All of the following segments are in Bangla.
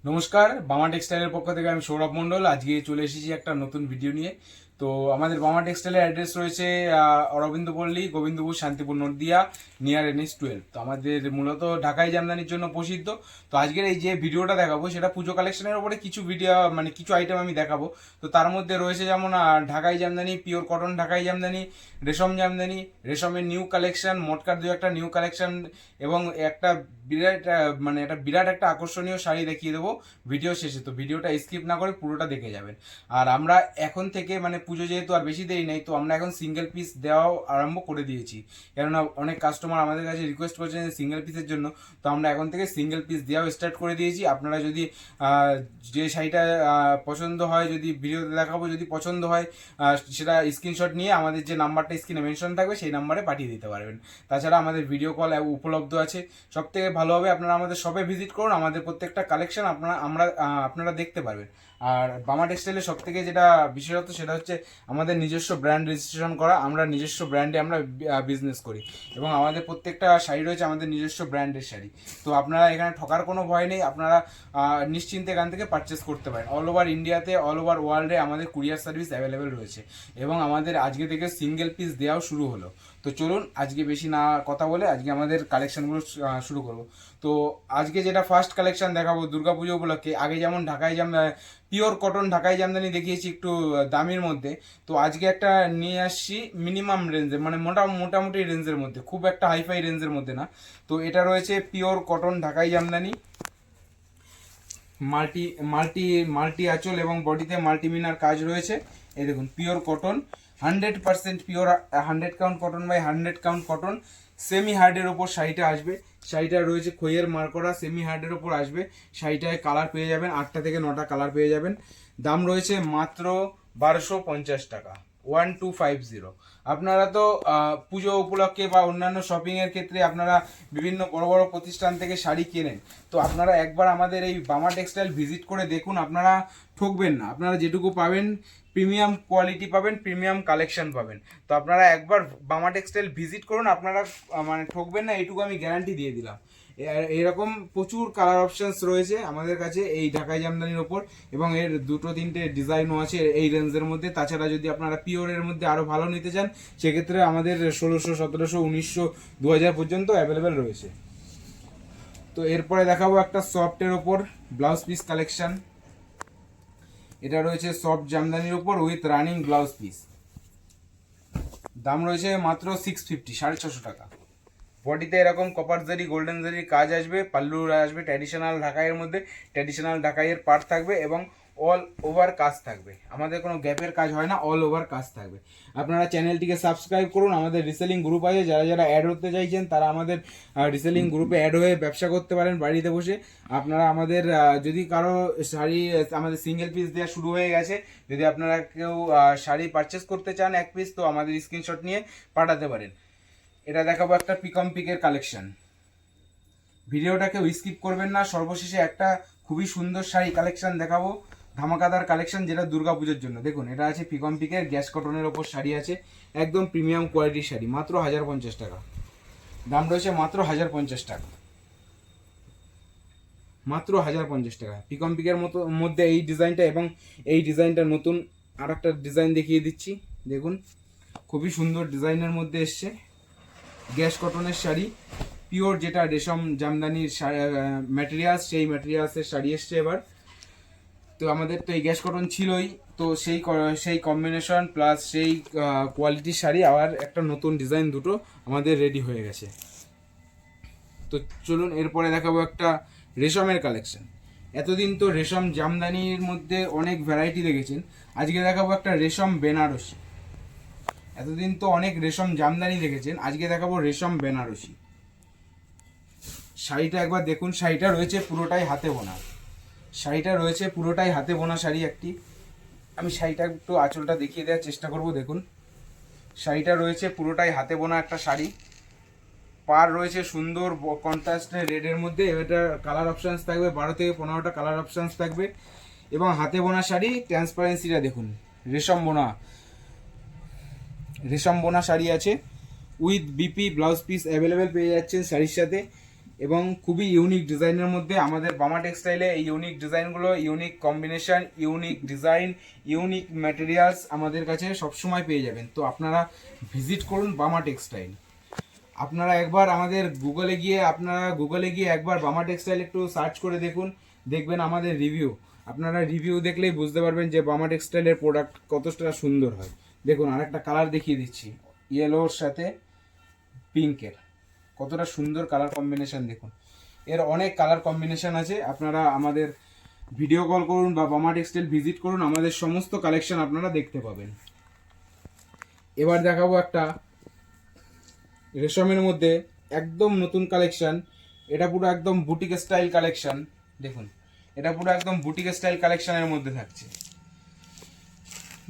নমস্কার, বামা টেক্সটাইলের পক্ষ থেকে আমি সৌরভ মণ্ডল। আজকে চলে এসেছি একটা নতুন ভিডিও নিয়ে। তো আমাদের বামা টেক্সটাইলের অ্যাড্রেস রয়েছে অরবিন্দপল্লী, গোবিন্দপুর, শান্তিপুর, নদিয়া, নিয়ার NH-12। তো আমাদের মূলত ঢাকাই জামদানির জন্য প্রসিদ্ধ। তো আজকের এই যে ভিডিওটা দেখাবো সেটা পুজো কালেকশনের উপরে কিছু ভিডিও মানে কিছু আইটেম আমি দেখাবো। তো তার মধ্যে রয়েছে যেমন ঢাকাই জামদানি, পিওর কটন ঢাকাই জামদানি, রেশম জামদানি, রেশমের নিউ কালেকশন, মটকার দু একটা নিউ কালেকশন এবং একটা বিরাট মানে একটা বিরাট একটা আকর্ষণীয় শাড়ি দেখিয়ে দেবো ভিডিও শেষে। তো ভিডিওটা স্কিপ না করে পুরোটা দেখে যাবেন। আর আমরা এখন থেকে মানে পুজো যেহেতু আর বেশি দেরি নেই, তো আমরা এখন সিঙ্গেল পিস দেওয়াও আরম্ভ করে দিয়েছি। কেননা অনেক কাস্টমার আমাদের কাছে রিকোয়েস্ট করছেন যে সিঙ্গেল পিসের জন্য। তো আমরা এখন থেকে সিঙ্গেল পিস দেওয়াও স্টার্ট করে দিয়েছি। আপনারা যদি যে শাড়িটা পছন্দ হয়, যদি ভিডিওতে দেখাবো, যদি পছন্দ হয় সেটা স্ক্রিনশট নিয়ে আমাদের যে নাম্বারটা স্ক্রিনে মেনশন থাকবে সেই নাম্বারে পাঠিয়ে দিতে পারবেন। তাছাড়া আমাদের ভিডিও কল উপলব্ধ আছে। সব থেকে ভালো হবে আপনারা আমাদের শপে ভিজিট করুন, আমাদের প্রত্যেকটা কালেকশন আপনারা দেখতে পারবেন। আর বামা টেক্সটাইলের সব থেকে যেটা বিশেষত সেটা হচ্ছে আমাদের নিজস্ব ব্র্যান্ড রেজিস্ট্রেশন করা। আমরা নিজস্ব ব্র্যান্ডে আমরা বিজনেস করি এবং আমাদের প্রত্যেকটা শাড়ি রয়েছে আমাদের নিজস্ব ব্র্যান্ডের শাড়ি। তো আপনারা এখানে ঠকার কোনো ভয় নেই, আপনারা নিশ্চিন্তে এখান থেকে পারচেস করতে পারেন। অল ওভার ইন্ডিয়াতে, অল ওভার ওয়ার্ল্ডে আমাদের কুরিয়ার সার্ভিস অ্যাভেলেবেল রয়েছে এবং আমাদের আজকে থেকে সিঙ্গেল পিস দেওয়াও শুরু হলো। তো চলুন আজকে বেশি না কথা বলে আজকে আমাদের কালেকশনগুলো শুরু করব। তো আজকে যেটা ফার্স্ট কালেকশন দেখাবো দুর্গাপুজো উপলক্ষে, আগে যেমন পিওর কটন ঢাকাই জামদানি দেখিয়েছি একটু দামের মধ্যে, তো আজকে একটা নিয়ে আসছি মিনিমাম রেঞ্জে, মানে মোটামুটি রেঞ্জের মধ্যে, খুব একটা হাইফাই রেঞ্জের মধ্যে না। তো এটা রয়েছে পিওর কটন ঢাকাই জামদানি, মাল্টি মাল্টি মাল্টি আঁচল এবং বডিতে মাল্টিমিনার কাজ রয়েছে। এই দেখুন pure cotton, 100% pure, 100 count cotton by 100 count cotton. Semi হার্ডের ওপর শাড়িটা আসবে। শাড়িটা রয়েছে খইয়ের মার্করা, সেমি হার্ডের ওপর আসবে। শাড়িটায় কালার পেয়ে যাবেন 8টা থেকে 9টা কালার পেয়ে যাবেন। দাম রয়েছে মাত্র 1250 টাকা, 1250। আপনারা তো পুজো উপলক্ষে বা অন্যান্য শপিংয়ের ক্ষেত্রে আপনারা বিভিন্ন বড় বড় প্রতিষ্ঠান থেকে শাড়ি কেনেন। তো আপনারা একবার আমাদের এই বামা টেক্সটাইল ভিজিট করে দেখুন, আপনারা ঠকবেন না। আপনারা যেটুকু পাবেন প্রিমিয়াম কোয়ালিটি পাবেন, প্রিমিয়াম কালেকশন পাবেন। তো আপনারা একবার বামা টেক্সটাইল ভিজিট করুন, আপনারা মানে ঠকবেন না, এইটুকু আমি গ্যারান্টি দিয়ে দিলাম। এরকম প্রচুর কালার অপশানস রয়েছে আমাদের কাছে এই ঢাকাই জামদানির ওপর, এবং এর 2-3টে ডিজাইনও আছে এই রেঞ্জের মধ্যে। তাছাড়া যদি আপনারা পিওরের মধ্যে আরও ভালো নিতে চান সেক্ষেত্রে আমাদের 1600, 1700, 1900, 2000 পর্যন্ত অ্যাভেলেবেল রয়েছে। তো এরপরে দেখাবো একটা সফটের ওপর ব্লাউজ পিস কালেকশন। এটা রয়েছে সফট জামদানির ওপর উইথ রানিং ব্লাউজ পিস। দাম রয়েছে মাত্র 650, 650 টাকা। বডিতে এরকম কপার জারি, গোল্ডেন জারির কাজ আসবে, পাল্লু আসবে ট্র্যাডিশনাল ঢাকাইয়ের মধ্যে, ট্র্যাডিশনাল ঢাকাইয়ের পার্ট থাকবে এবং অল ওভার কাজ থাকবে। আমাদের কোনো গ্যাপের কাজ হয় না, অল ওভার কাজ থাকবে। আপনারা চ্যানেলটিকে সাবস্ক্রাইব করুন। আমাদের রিসেলিং গ্রুপ আছে, যারা যারা অ্যাড হতে চাইছেন তারা আমাদের রিসেলিং গ্রুপে অ্যাড হয়ে ব্যবসা করতে পারেন বাড়িতে বসে। আপনারা আমাদের যদি কারো শাড়ি, আমাদের সিঙ্গেল পিস দেওয়া শুরু হয়ে গেছে, যদি আপনারা কেউ শাড়ি পারচেস করতে চান এক পিস, তো আমাদের স্ক্রিনশট নিয়ে পাঠাতে পারেন। এটা দেখাবো একটা পিকম পিকের কালেকশন। ভিডিওটাকে স্কিপ করবেন না। সর্বশেষে একটা খুবই সুন্দর শাড়ি কালেকশন দেখাবো, ধামাকাদার কালেকশন, যেটা দুর্গাপুজোর জন্য। দেখুন এটা আছে পিকম পিকের গ্যাস কটনের ওপর শাড়ি আছে, একদম প্রিমিয়াম কোয়ালিটির শাড়ি, মাত্র 1050 টাকা। দাম রয়েছে মাত্র 1050 টাকা, মাত্র 1050 টাকা। পিকম পিকের মধ্যে এই ডিজাইনটা এবং এই ডিজাইনটা নতুন আর একটা ডিজাইন দেখিয়ে দিচ্ছি। দেখুন খুবই সুন্দর ডিজাইনের মধ্যে এসছে, গ্যাস কটনের শাড়ি, পিওর যেটা রেশম জামদানির ম্যাটেরিয়ালস, সেই ম্যাটেরিয়ালসের শাড়ি এসছে এবার। তো আমাদের তো এই গ্যাস কটন ছিলই, তো সেই কম্বিনেশন প্লাস সেই কোয়ালিটির শাড়ি আবার একটা নতুন ডিজাইন দুটো আমাদের রেডি হয়ে গেছে। তো চলুন এরপরে দেখাবো একটা রেশমের কালেকশন। এতদিন তো রেশম জামদানির মধ্যে অনেক ভ্যারাইটি দেখেছেন, আজকে দেখাবো একটা রেশম বেনারসি। এতদিন তো অনেক রেশম জামদানি দেখেছেন, আজকে দেখাবো রেশম বেনারসি। শাড়িটা একবার দেখুন, শাড়িটা রয়েছে পুরোটাই হাতে বোনা, শাড়িটা রয়েছে পুরোটাই হাতে বোনা শাড়ি একটি। আমি শাড়িটা একটু আঁচলটা দেখিয়ে দেওয়ার চেষ্টা করব। দেখুন শাড়িটা রয়েছে পুরোটাই হাতে বোনা একটা শাড়ি, পার রয়েছে সুন্দর কন্ট্রাস্টের রেডের মধ্যে। এটা কালার অপশানস থাকবে 12 থেকে 15টা কালার অপশানস থাকবে, এবং হাতে বোনা শাড়ি। ট্রান্সপারেন্সিটা দেখুন, রেশম বোনা শাড়ি আছে with BP blouse piece available পেয়ে যাচ্ছেন শাড়ির সাথে। এবং খুবই ইউনিক ডিজাইনের মধ্যে আমাদের বামা টেক্সটাইলে এই ইউনিক ডিজাইনগুলো, unique combination, unique design, unique materials আমাদের কাছে সবসময় পেয়ে যাবেন। তো আপনারা ভিজিট করুন বামা টেক্সটাইল। আপনারা একবার আমাদের গুগলে গিয়ে একবার বামা টেক্সটাইল একটু সার্চ করে দেখুন, দেখবেন আমাদের রিভিউ। আপনারা রিভিউ দেখলেই বুঝতে পারবেন যে বামা টেক্সটাইলের প্রোডাক্ট কতটা সুন্দর হয়। দেখুন আরেকটা কালার দেখিয়ে দিচ্ছি, ইয়েলোর সাথে পিঙ্কের, কতটা সুন্দর কালার কম্বিনেশন। দেখুন এর অনেক কালার কম্বিনেশন আছে। আপনারা আমাদের ভিডিও কল করুন বা বামা টেক্সটাইল ভিজিট করুন, আমাদের সমস্ত কালেকশন আপনারা দেখতে পাবেন। এবার দেখাবো একটা রেশমের মধ্যে একদম নতুন কালেকশন। এটা পুরো একদম বুটিক স্টাইল কালেকশন। দেখুন এটা পুরো একদম বুটিক স্টাইল কালেকশনের মধ্যে থাকছে।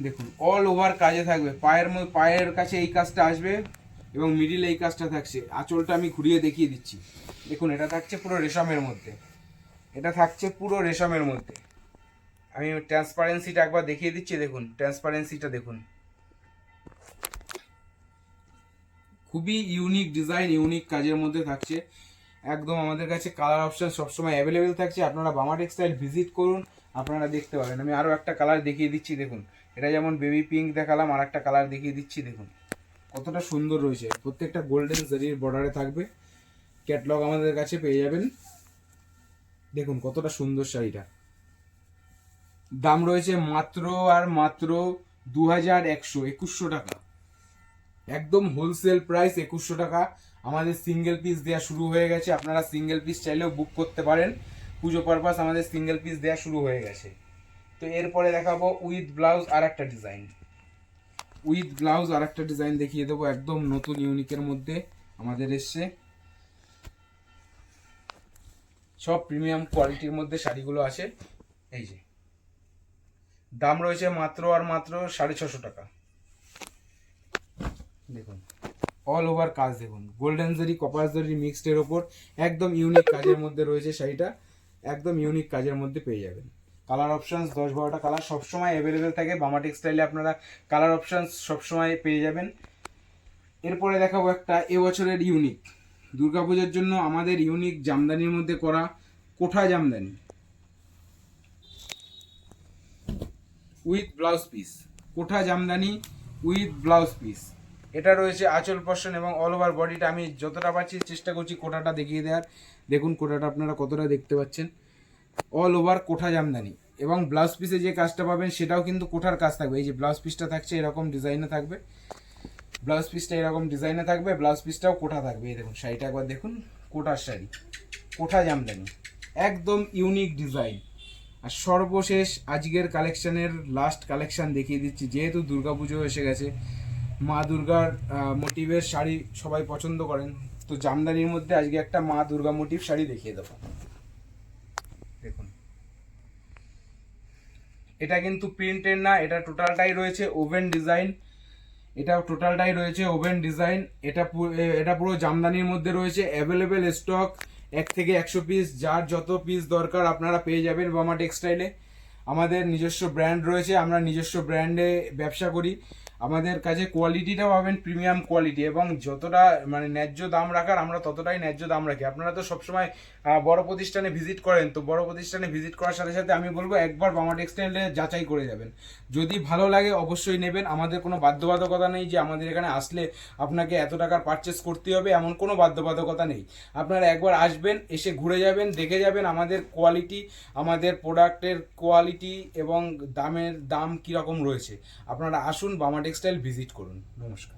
দেখুন অল ওভার কাজে থাকবে, পায়ের কাছে এই কাজটা আসবে এবং মিডিলে এই কাজটা থাকছে। আঁচলটা আমি ঘুরিয়ে দেখিয়ে দিচ্ছি। দেখুন এটা থাকছে পুরো রেশমের মধ্যে, এটা থাকছে পুরো রেশমের মধ্যে। আমি ট্রান্সপারেন্সিটা একবার দেখিয়ে দিচ্ছি। দেখুন ট্রান্সপারেন্সিটা দেখুন, খুবই ইউনিক ডিজাইন, ইউনিক কাজের মধ্যে থাকছে। একদম আমাদের কাছে কালার অপশান সবসময় অ্যাভেলেবেল থাকছে। আপনারা বামা টেক্সটাইল ভিজিট করুন, আপনারা দেখতে পাবেন। আমি আরও একটা কালার দেখিয়ে দিচ্ছি। দেখুন এটা যেমন বেবি পিঙ্ক দেখালাম, আর একটা কালার দেখিয়ে দিচ্ছি। দেখুন কতটা সুন্দর রয়েছে, প্রত্যেকটা গোল্ডেন জারির বর্ডারে থাকবে। ক্যাটলগ আমাদের কাছে পেয়ে যাবেন। দেখুন কতটা সুন্দর শাড়িটা। দাম রয়েছে মাত্র আর মাত্র 2100 টাকা, একদম হোলসেল প্রাইস 2100 টাকা। আমাদের সিঙ্গেল পিস দেওয়া শুরু হয়ে গেছে, আপনারা সিঙ্গেল পিস চাইলেও বুক করতে পারেন। পুজো পারপাস আমাদের সিঙ্গেল পিস দেওয়া শুরু হয়ে গেছে। তো এরপরে দেখাবো উইথ ব্লাউজ আর একটা ডিজাইন। উইথ ব্লাউজ আর একটা ডিজাইন দেখিয়ে দেবো, একদম নতুন ইউনিকের মধ্যে আমাদের এসছে। সব প্রিমিয়াম কোয়ালিটির মধ্যে শাড়িগুলো আছে। এই যে দাম রয়েছে মাত্র আর মাত্র 650 টাকা। দেখুন অল ওভার কাজ, দেখুন গোল্ডেন জারি কপার জারি মিক্সডের ওপর একদম ইউনিক কাজের মধ্যে রয়েছে শাড়িটা, একদম ইউনিক কাজের মধ্যে পেয়ে যাবেন। কালার অপশানস 10-12টা কালার সবসময় অ্যাভেলেবেল থাকে বামা টেক্সটাইলে, আপনারা কালার অপশানস সবসময় পেয়ে যাবেন। এরপরে দেখাবো একটা এবছরের ইউনিক, দুর্গাপূজার জন্য আমাদের ইউনিক জামদানির মধ্যে করা কোঠা জামদানি উইথ ব্লাউজ পিস। কোঠা জামদানি উইথ ব্লাউজ পিস, এটা রয়েছে আঁচল পোর্শন এবং অল ওভার বডিটা। আমি যতটা পারছি চেষ্টা করছি কোটাটা দেখিয়ে দেওয়ার। দেখুন কোটাটা আপনারা কতটা দেখতে পাচ্ছেন, অল ওভার কোঠা জামদানি। এবং ব্লাউজ পিসে যে কাজটা পাবেন সেটাও কিন্তু কোঠার কাজ থাকবে। এই যে ব্লাউজ পিসটা থাকছে এরকম ডিজাইনে থাকবে, ব্লাউজ পিসটা এরকম ডিজাইনে থাকবে, ব্লাউজ পিসটাও কোঠা থাকবে। এই দেখুন শাড়িটা একবার দেখুন, কোঠার শাড়ি, কোঠা জামদানি, একদম ইউনিক ডিজাইন। আর সর্বশেষ আজকের কালেকশনের লাস্ট কালেকশন দেখিয়ে দিচ্ছি। যেহেতু দুর্গাপুজো এসে গেছে, মা দুর্গার মোটিভের শাড়ি সবাই পছন্দ করেন, তো জামদানির মধ্যে আজকে একটা মা দুর্গা মোটিভ শাড়ি দেখিয়ে দেবো। দেখুন এটা কিন্তু প্রিন্টের না, এটা টোটালটাই রয়েছে ওভেন ডিজাইন। এটাও টোটালটাই রয়েছে ওভেন ডিজাইন। এটা পুরো জামদানির মধ্যে রয়েছে, অ্যাভেলেবেল স্টক 1 থেকে 100 পিস, যার যত পিস দরকার আপনারা পেয়ে যাবেন বামা টেক্সটাইলে। আমাদের নিজস্ব ব্র্যান্ড রয়েছে, আমরা নিজস্ব ব্র্যান্ডে ব্যবসা করি। আমাদের কাছে কোয়ালিটিটাও পাবেন প্রিমিয়াম কোয়ালিটি, এবং যতটা মানে ন্যায্য দাম রাখার আমরা ততটাই ন্যায্য দাম রাখি। আপনারা তো সবসময় বড় প্রতিষ্ঠানে ভিজিট করেন, তো বড় প্রতিষ্ঠানে ভিজিট করার সাথে সাথে আমি বলবো একবার বামা টেক্সটাইলে যাচাই করে যাবেন। যদি ভালো লাগে অবশ্যই নেবেন। আমাদের কোনো বাধ্যবাধকতা নেই যে আমাদের এখানে আসলে আপনাকে এত টাকার পারচেস করতে হবে, এমন কোনো বাধ্যবাধকতা নেই। আপনারা একবার আসবেন, এসে ঘুরে যাবেন, দেখে যাবেন আমাদের কোয়ালিটি, আমাদের প্রোডাক্টের কোয়ালিটি এবং দাম কীরকম রয়েছে। আপনারা আসুন, বামা টেক্সটাইল ভিজিট করুন। নমস্কার।